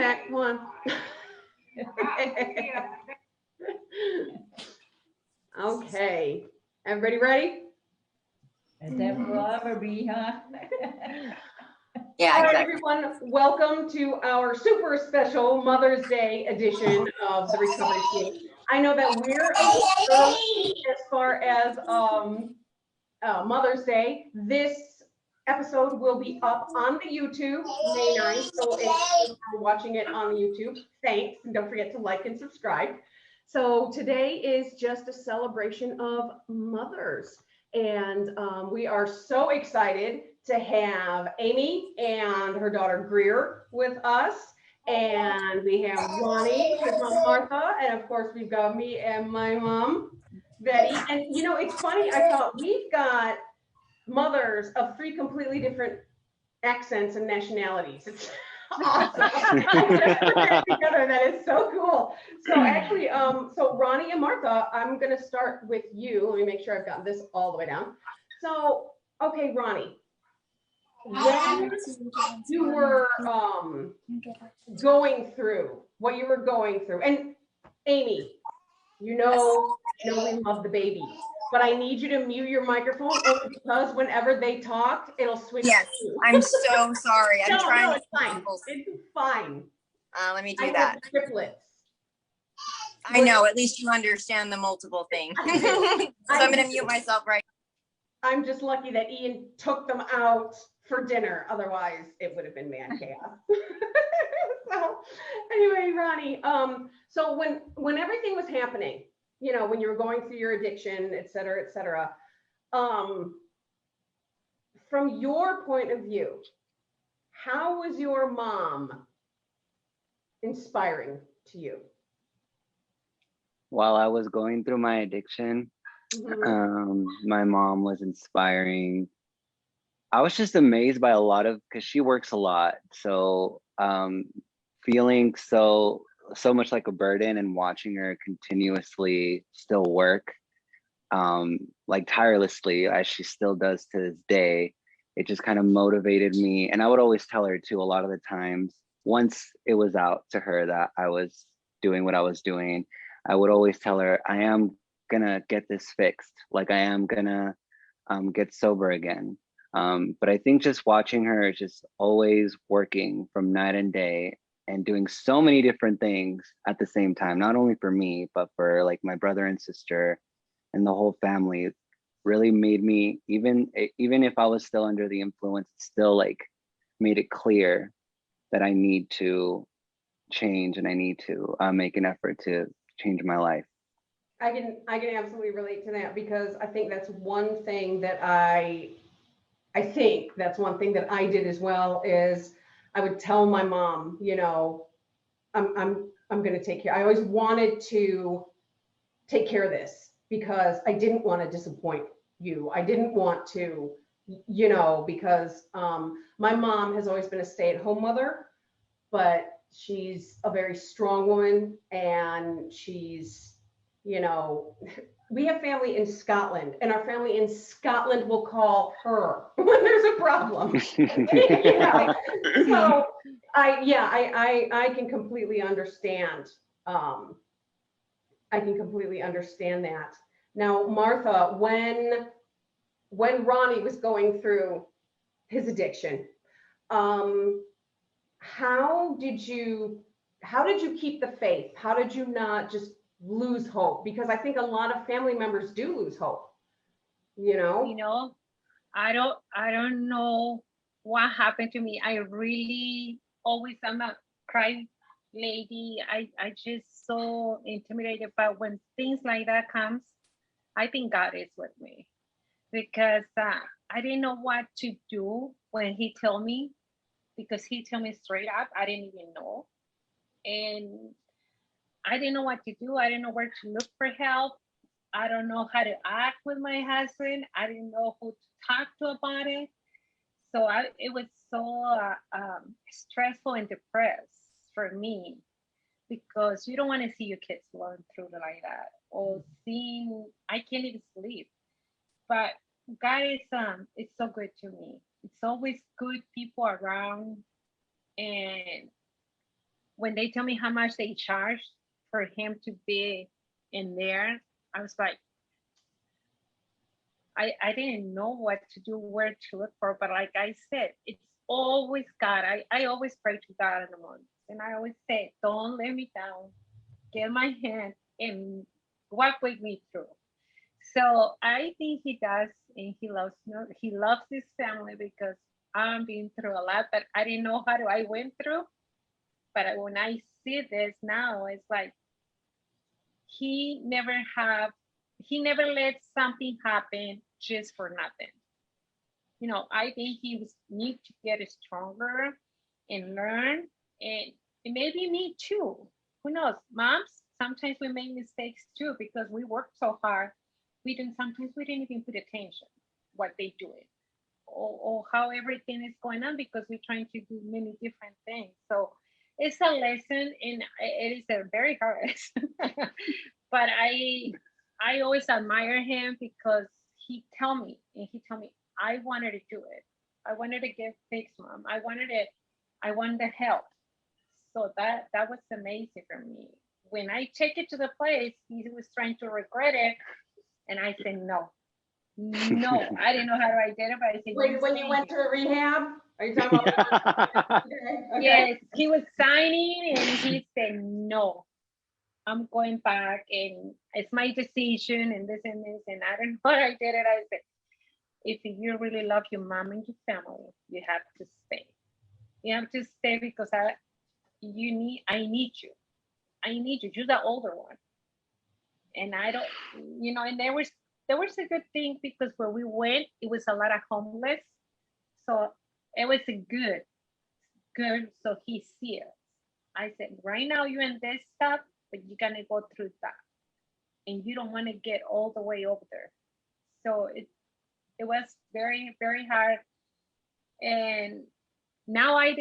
back. Come on. Okay. Everybody ready? As that will ever be, huh? Yeah, All right, exactly. everyone. Welcome to our super special Mother's Day edition of the Recovery Team. I know that we're a little early as far as Mother's Day. This episode will be up on the YouTube May 9th. So if you're watching it on YouTube, thanks. And don't forget to like and subscribe. So today is just a celebration of mothers. And we are so excited to have Aime and her daughter Greer with us. And we have Ronny, his mom Martha, and of course we've got me and my mom, Betty. And you know, it's funny, I thought we've got mothers of 3 completely different accents and nationalities. It's awesome. Together. That is so cool. So actually, so Ronny and Martha, I'm gonna start with you. Let me make sure I've got this all the way down. So, okay, Ronny, when you were going through what you were going through, and Aime, you know we love the baby, but I need you to mute your microphone only because whenever they talk, it'll switch. Yes, I'm so sorry. I'm trying. No, it's fine. It's fine. Let me do I that. have triplets. I know. At least you understand the multiple thing. So I'm going to mute myself right. I'm just lucky that Ian took them out for dinner. Otherwise, it would have been man chaos. So anyway, Ronny, so when everything was happening, you know, when you were going through your addiction, et cetera, from your point of view, how was your mom inspiring to you? While I was going through my addiction, my mom was inspiring. I was just amazed by a lot of, because she works a lot. So feeling so much like a burden and watching her continuously still work, like tirelessly as she still does to this day, it just kind of motivated me. And I would always tell her too, a lot of the times, once it was out to her that I was doing what I was doing, I would always tell her, I am gonna get this fixed. Like I am gonna get sober again. But I think just watching her just always working from night and day and doing so many different things at the same time, not only for me, but for like my brother and sister and the whole family, really made me, even if I was still under the influence, still like made it clear that I need to change and I need to make an effort to change my life. I can absolutely relate to that, because I think that's one thing that I think that's one thing that I did as well, is I would tell my mom, you know, I'm going to take care. I always wanted to take care of this because I didn't want to disappoint you. I didn't want to, you know, because my mom has always been a stay-at-home mother, but she's a very strong woman, and she's, you know, we have family in Scotland, and our family in Scotland will call her when there's a problem. You know? So I can completely understand. I can completely understand that. Now, Martha, when Ronny was going through his addiction, how did you keep the faith? How did you not just lose hope? Because I think a lot of family members do lose hope. You know, I don't know what happened to me. I really always am a cry lady. I just so intimidated. But when things like that comes, I think God is with me, because I didn't know what to do when he told me, because he told me straight up. I didn't even know. And I didn't know what to do. I didn't know where to look for help. I don't know how to act with my husband. I didn't know who to talk to about it. So it was so stressful and depressed for me, because you don't want to see your kids going through like that, or seeing, I can't even sleep. But God is it's so good to me. It's always good people around, and when they tell me how much they charge for him to be in there, I was like, I didn't know what to do, where to look for. But like I said, it's always God. I always pray to God in the morning. And I always say, don't let me down. Get my hand and walk with me through. So I think he does, and he loves me. He loves his family because I'm been through a lot, but I didn't know how I went through. But when I see this now, it's like he never have, he never let something happen just for nothing. I think he was need to get stronger and learn, and maybe me too. Who knows? Moms, sometimes we make mistakes too because we work so hard. Sometimes we didn't even put attention what they doing, or how everything is going on because we're trying to do many different things. So it's a lesson, and it is a very hard lesson. But I always admire him because he tell me I wanted to do it. I wanted to get fixed, mom. I wanted to help. So that was amazing for me. When I take it to the place, he was trying to regret it, and I said no. No, I didn't know how to identify. I said, Wait, when you went to the rehab, are you talking about? Okay. yes, he was signing, and he said no. I'm going back, and it's my decision, and this and this, and I don't know what I did it. I said, if you really love your mom and your family, you have to stay. You have to stay because I need you. I need you. You're the older one, and I don't, and there was a good thing because where we went, it was a lot of homeless, so it was a good. So he sees. I said, right now you're in this stuff, but you're gonna go through that, and you don't want to get all the way over there. So it was very very hard, and now I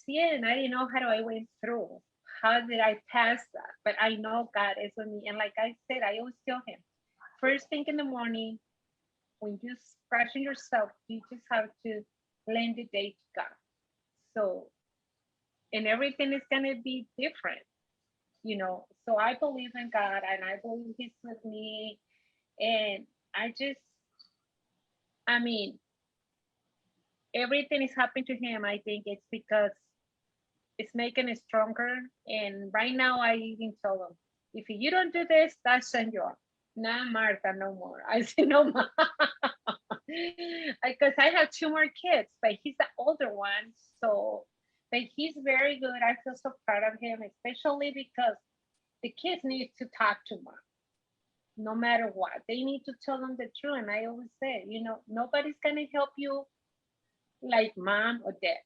see it, and I didn't know how I went through. How did I pass that? But I know God is with me, and like I said, I always tell him, first thing in the morning, when you scratching yourself, you just have to lend the day to God. So, and everything is gonna be different. So I believe in God, and I believe he's with me, and I mean, everything is happening to him. I think it's because it's making it stronger, and right now I even tell him, if you don't do this, that's Senor, not Martha, no more. I say no more. Because I have two more kids, but he's the older one, so but he's very good. I feel so proud of him, especially because the kids need to talk to mom no matter what. They need to tell them the truth. And I always say, nobody's gonna help you like mom or dad.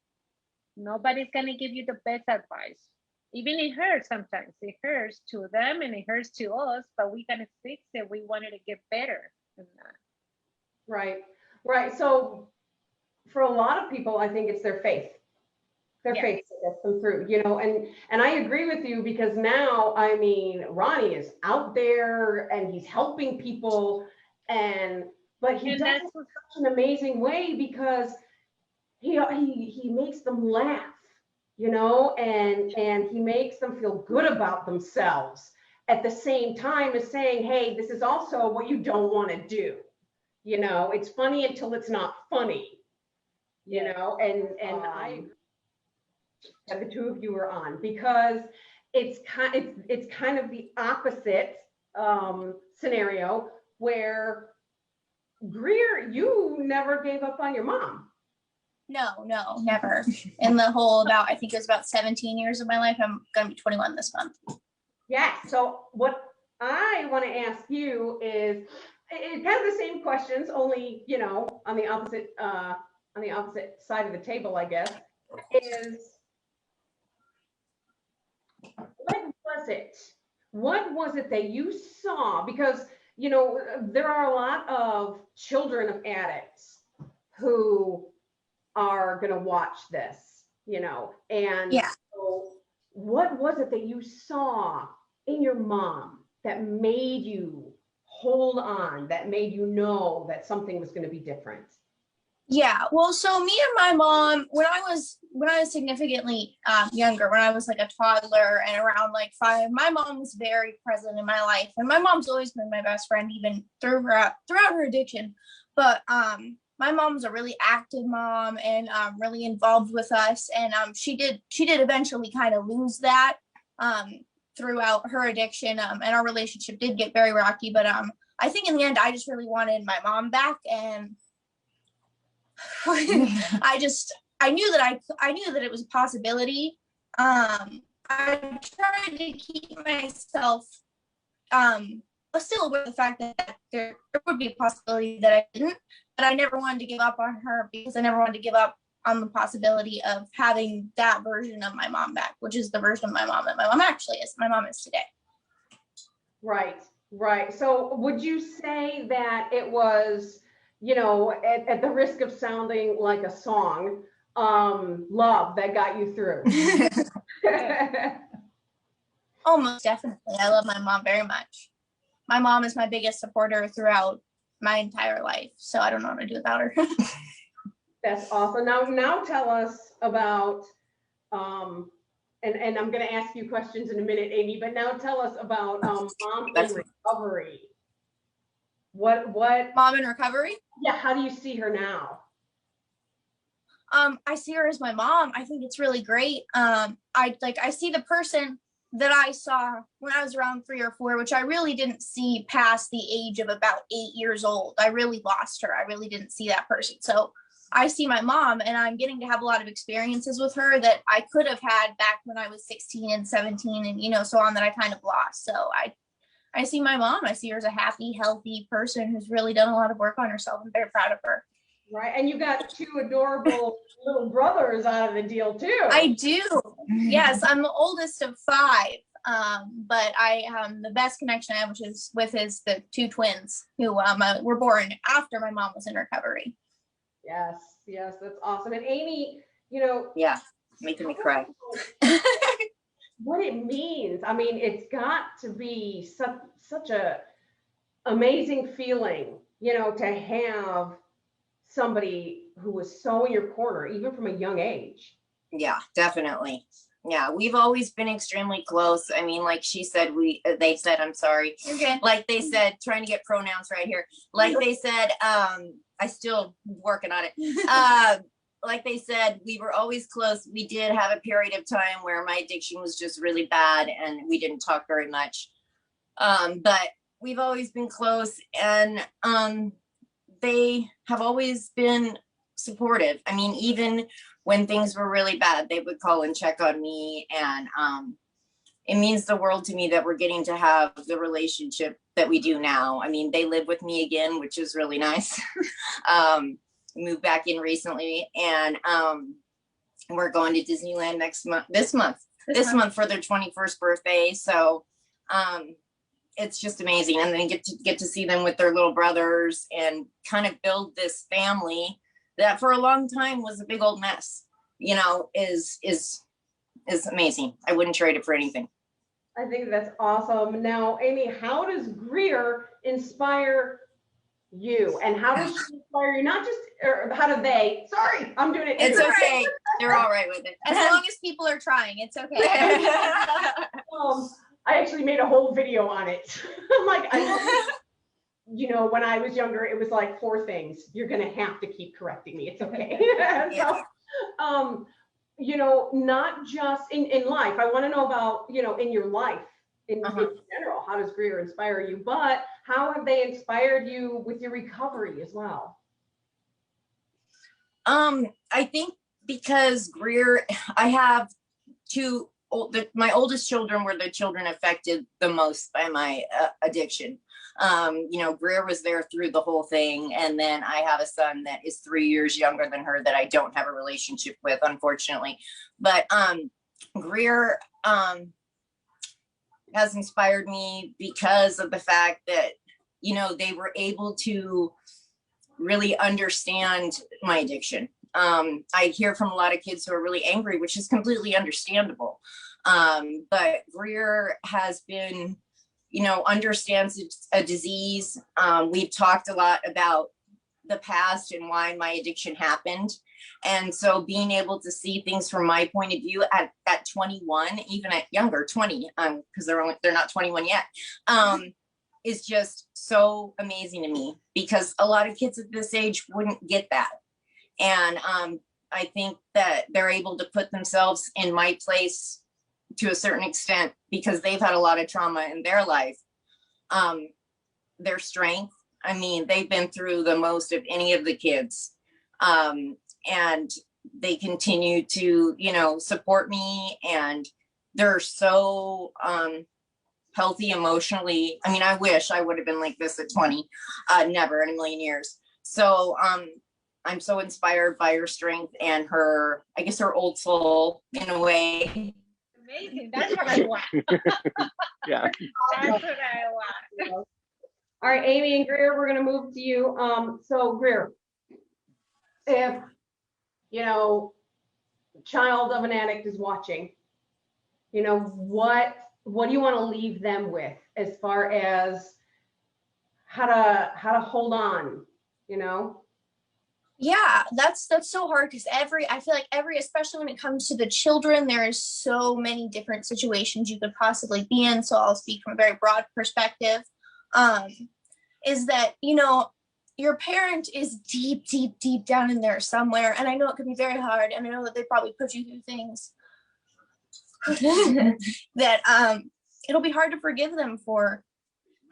Nobody's gonna give you the best advice. Even it hurts sometimes. It hurts to them and it hurts to us, but we gotta fix it. We wanted to get better than that. Right. So for a lot of people, I think it's their faith. Their Yes. faith that gets them through, and I agree with you because now, I mean, Ronnie is out there and he's helping people, but he And does it that's in such an amazing way because he makes them laugh, and he makes them feel good about themselves at the same time as saying, hey, this is also what you don't want to do. It's funny until it's not funny, and I that the two of you are on because it's kind of the opposite scenario where Greer, you never gave up on your mom. No, never. In the whole I think it was about 17 years of my life. I'm going to be 21 this month. Yeah. So what I want to ask you is kind of the same questions, only, on the opposite side of the table, I guess, is what was it that you saw? Because, there are a lot of children of addicts who are going to watch this, and yeah. So what was it that you saw in your mom that made you hold on, that made you know that something was going to be different? Yeah, well, so me and my mom, when I was significantly younger, when I was like a toddler and around like 5, my mom was very present in my life, and my mom's always been my best friend, even throughout her addiction. But my mom's a really active mom and really involved with us, and she did eventually kind of lose that throughout her addiction, and our relationship did get very rocky. But I think in the end, I just really wanted my mom back, and I knew that it was a possibility. I tried to keep myself still aware of the fact that there would be a possibility that I didn't, but I never wanted to give up on her, because I never wanted to give up on the possibility of having that version of my mom back, which is the version of my mom that my mom is today. Right, right. So would you say that it was, you know, at the risk of sounding like a song, love that got you through? Almost definitely. I love my mom very much. My mom is my biggest supporter throughout my entire life, so I don't know what to do without her. That's awesome. Now tell us about, and I'm going to ask you questions in a minute, Amy, but now tell us about mom in recovery. What? Mom in recovery? Yeah, how do you see her now? I see her as my mom. I think it's really great. I see the person that I saw when I was around 3 or 4, which I really didn't see past the age of about 8 years old. I really lost her. I really didn't see that person. So I see my mom, and I'm getting to have a lot of experiences with her that I could have had back when I was 16 and 17 and, you know, so on, that I kind of lost. So I see my mom. I see her as a happy, healthy person who's really done a lot of work on herself. I'm very proud of her. Right. And you got 2 adorable little brothers out of the deal too. I do. Yes, I'm the oldest of 5. But the best connection I have is the 2 twins who were born after my mom was in recovery. Yes, that's awesome. And Amy, you know, Yeah, making me cry. What it means. I mean, it's got to be such a amazing feeling, you know, to have somebody who was so in your corner, even from a young age. Yeah, definitely. Yeah, we've always been extremely close. I mean, like she said, they said, I'm sorry. Okay. Like they said, trying to get pronouns right here. Like they said, I still working on it. Like they said, we were always close. We did have a period of time where my addiction was just really bad and we didn't talk very much. But we've always been close, and they have always been supportive. I mean, even when things were really bad, they would call and check on me. And it means the world to me that we're getting to have the relationship that we do now. I mean, they live with me again, which is really nice. Moved back in recently, and we're going to Disneyland this month for their 21st birthday. So it's just amazing. And then get to see them with their little brothers and kind of build this family that for a long time was a big old mess, you know, is amazing. I wouldn't trade it for anything. I think that's awesome. Now, Amy, how does Greer inspire you? And how does she inspire you? Not just, or how do they? Sorry, I'm doing it. It's okay. They're all right with it. As long as people are trying, it's okay. I actually made a whole video on it. I'm like, you know, when I was younger, it was like 4 things. You're going to have to keep correcting me. It's okay. So, you know, not just in life. I want to know about, you know, in your life, in general, how does Greer inspire you? But how have they inspired you with your recovery as well? I think because Greer, I have 2. My oldest children were the children affected the most by my addiction. You know, Greer was there through the whole thing. And then I have a son that is 3 years younger than her that I don't have a relationship with, unfortunately. But Greer has inspired me because of the fact that, you know, they were able to really understand my addiction. I hear from a lot of kids who are really angry, which is completely understandable. But Greer has been, you know, understands it's a disease. We've talked a lot about the past and why my addiction happened. And so being able to see things from my point of view at 21, even at younger 20, because they're not 21 yet, is just so amazing to me, because a lot of kids at this age wouldn't get that. And I think that they're able to put themselves in my place to a certain extent because they've had a lot of trauma in their life. Their strength, I mean, they've been through the most of any of the kids. And they continue to, you know, support me, and they're so healthy emotionally. I mean, I wish I would have been like this at 20, never in a million years. So I'm so inspired by her strength and her, I guess, her old soul in a way. Amazing. That's what I want. Yeah. That's what I want. All right, Aime and Greer, we're going to move to you. So Greer, if, you know, child of an addict is watching, you know, what do you want to leave them with as far as how to hold on, you know? Yeah, that's so hard, because I feel like especially when it comes to the children, there is so many different situations you could possibly be in. So I'll speak from a very broad perspective. Is that, you know, your parent is deep, deep, deep down in there somewhere. And I know it can be very hard. And I know that they probably put you through things that it'll be hard to forgive them for.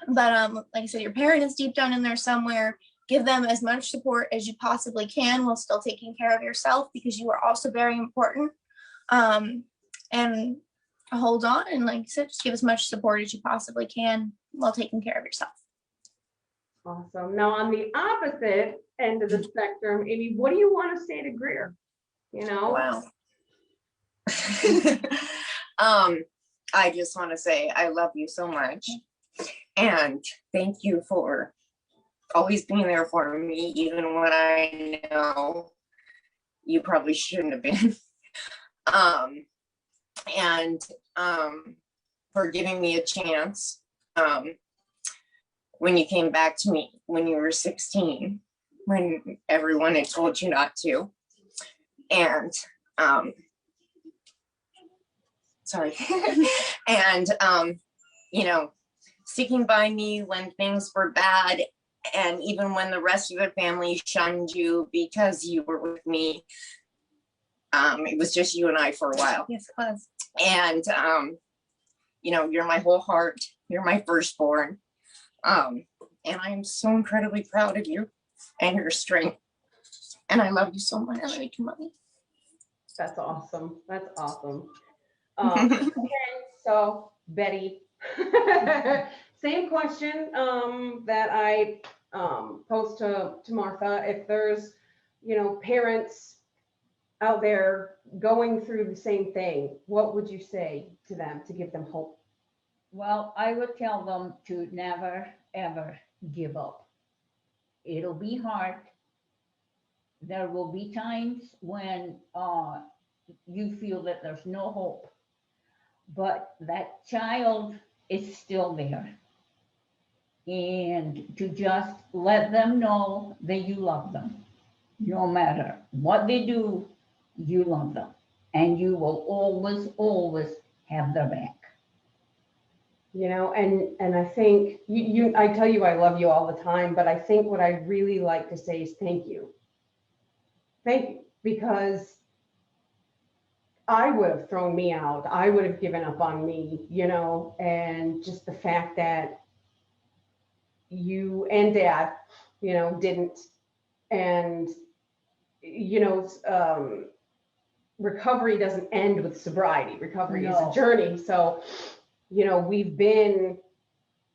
But like I said, your parent is deep down in there somewhere. Give them as much support as you possibly can while still taking care of yourself, because you are also very important. And hold on. And like I said, just give as much support as you possibly can while taking care of yourself. Awesome. Now, on the opposite end of the spectrum, Amy, what do you want to say to Greer? You know? Wow. I just want to say I love you so much, and thank you for always being there for me, even when I know you probably shouldn't have been. And for giving me a chance. When you came back to me when you were 16, when everyone had told you not to. And sorry. And you know, sticking by me when things were bad, and even when the rest of the family shunned you because you were with me. It was just you and I for a while. Yes, it was. And you know, you're my whole heart. You're my firstborn. And I'm so incredibly proud of you and your strength. And I love you so much. I love you too, Mommy. That's awesome. That's awesome. Okay, so Betty, same question that I posed to Martha. If there's, you know, parents out there going through the same thing, what would you say to them to give them hope? Well, I would tell them to never, ever give up. It'll be hard. There will be times when you feel that there's no hope, but that child is still there. And to just let them know that you love them. No matter what they do, you love them. And you will always, always have their back. You know, and I think I tell you I love you all the time, but I think what I really like to say is thank you. Thank you, because I would have thrown me out. I would have given up on me, you know, and just the fact that you and Dad, you know, didn't. And, you know, recovery doesn't end with sobriety. Recovery is a journey. So, you know, we've been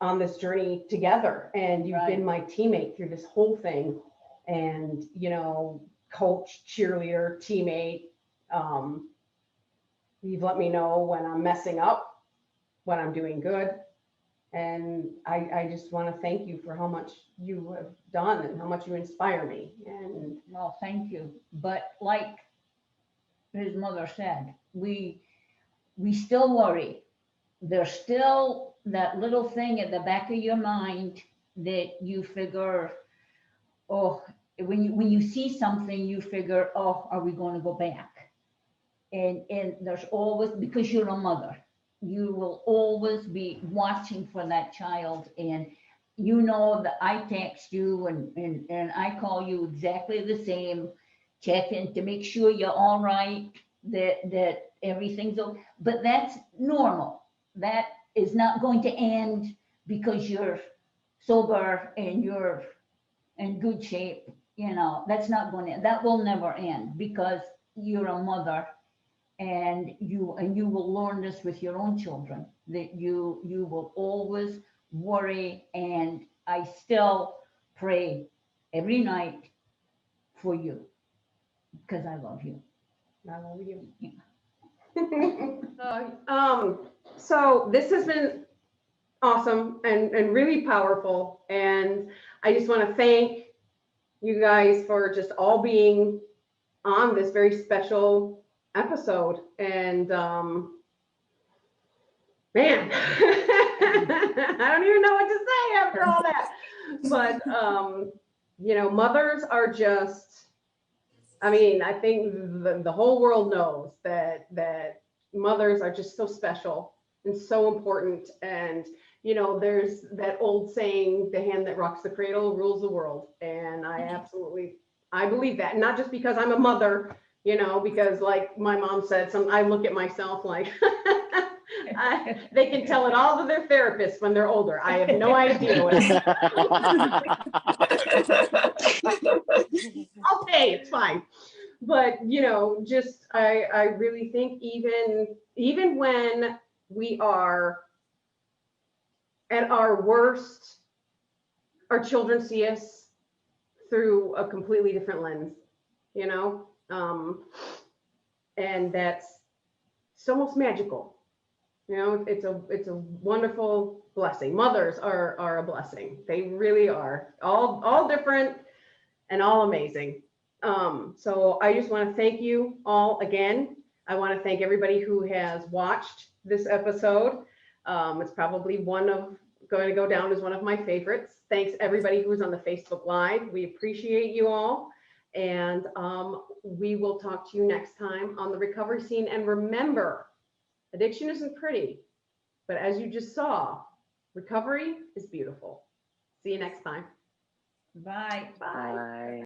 on this journey together, and you've been my teammate through this whole thing. And, you know, coach, cheerleader, teammate. You've let me know when I'm messing up, when I'm doing good. And I just want to thank you for how much you have done and how much you inspire me. And well, thank you. But like his mother said, we still worry. There's still that little thing at the back of your mind that you figure, oh, when you see something, you figure, oh, are we going to go back? And there's always, because you're a mother, you will always be watching for that child. And you know that I text you and I call you exactly the same, checking to make sure you're all right, that everything's okay. But that's normal. That is not going to end because you're sober and you're in good shape. You know, that's not going to, that will never end because you're a mother. And you will learn this with your own children, that you will always worry. And I still pray every night for you because I love you. I love you. Yeah. So this has been awesome and really powerful. And I just want to thank you guys for just all being on this very special episode. And man, I don't even know what to say after all that. But you know, mothers are just, I mean, I think the whole world knows that mothers are just so special and so important. And you know, there's that old saying, the hand that rocks the cradle rules the world. And I believe that, not just because I'm a mother, you know, because like my mom said, I look at myself like they can tell it all to their therapists when they're older. I have no idea what I'll pay, it's fine. But you know, just I really think even when we are at our worst, our children see us through a completely different lens, you know, and it's almost magical. You know, it's a wonderful blessing. Mothers are a blessing. They really are, all different and all amazing. So I just want to thank you all again. I want to thank everybody who has watched this episode. It's probably going to go down as one of my favorites. Thanks everybody who was on the Facebook Live. We appreciate you all. And we will talk to you next time on the recovery scene. And remember, addiction isn't pretty, but as you just saw, recovery is beautiful. See you next time. Bye. Bye. Bye.